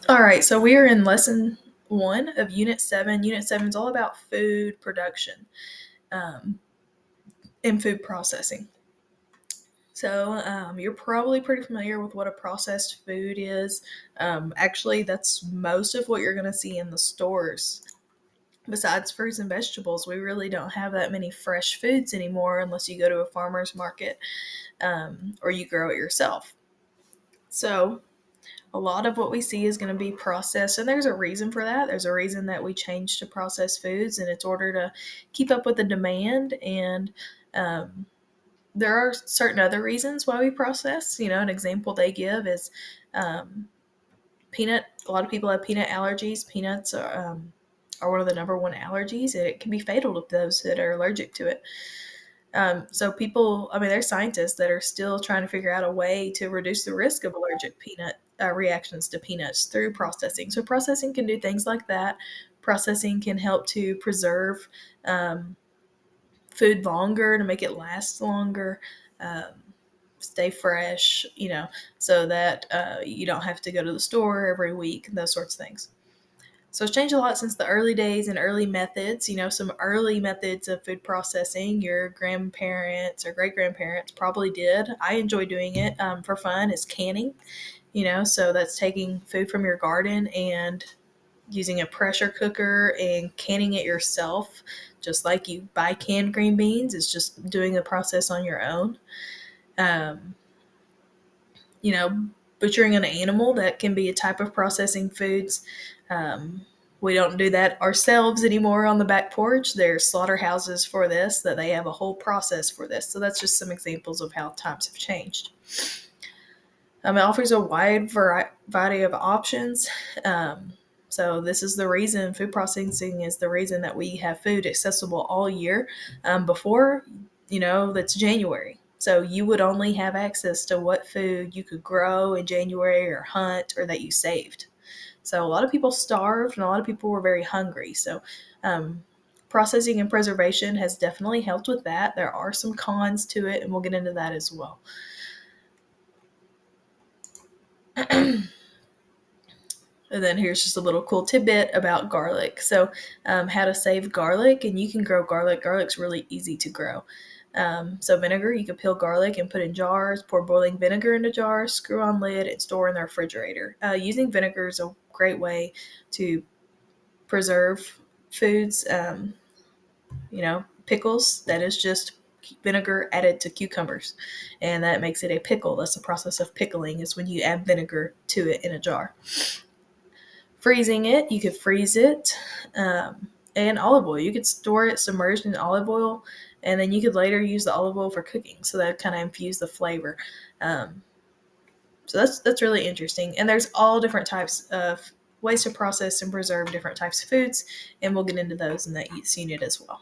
All right, so we are in lesson 1 of Unit 7. Unit 7 is all about food production um, and food processing. So you're probably pretty familiar with what a processed food is. Actually, that's most of what you're going to see in the stores. Besides fruits and vegetables, we really don't have that many fresh foods anymore unless you go to a farmer's market or you grow it yourself. So a lot of what we see is going to be processed, and there's a reason for that. There's a reason that we changed to processed foods, and it's order to keep up with the demand. And um, there are certain other reasons why we process. An example they give is um, peanut. A lot of people have peanut allergies. Peanuts are one of the number one allergies, and it can be fatal to those that are allergic to it. So people, there's scientists that are still trying to figure out a way to reduce the risk of allergic peanut reactions to peanuts through processing. So processing can do things like that. Processing can help to preserve um, food longer, to make it last longer, um, stay fresh, so that you don't have to go to the store every week, and those sorts of things. So it's changed a lot since the early days and early methods. Some early methods of food processing your grandparents or great grandparents probably did. I enjoy doing it for fun, is canning. So that's taking food from your garden and using a pressure cooker and canning it yourself, just like you buy canned green beans. It's just doing the process on your own. Um, you know, Butchering an animal, that can be a type of processing foods. Um, we don't do that ourselves anymore on the back porch. There's slaughterhouses for this, that they have a whole process for this. So that's just some examples of how times have changed. It offers a wide variety of options. So this is the reason food processing is the reason that we have food accessible all year. Before, that's January. So you would only have access to what food you could grow in January or hunt or that you saved. So a lot of people starved and a lot of people were very hungry. So um, processing and preservation has definitely helped with that. There are some cons to it, and we'll get into that as well. And then here's just a little cool tidbit about garlic. So, how to save garlic, and you can grow garlic. Garlic's really easy to grow. So, vinegar, you can peel garlic and put in jars, pour boiling vinegar into jars, screw on lid, and store in the refrigerator. Using vinegar is a great way to preserve foods. Pickles, that is just vinegar added to cucumbers, and that makes it a pickle. That's the process of pickling, is when you add vinegar to it in a jar. Freezing it, you could freeze it, and olive oil. You could store it submerged in olive oil, and then you could later use the olive oil for cooking. So that kind of infuse the flavor. Um, so that's really interesting. And there's all different types of ways to process and preserve different types of foods, and we'll get into those in that unit as well.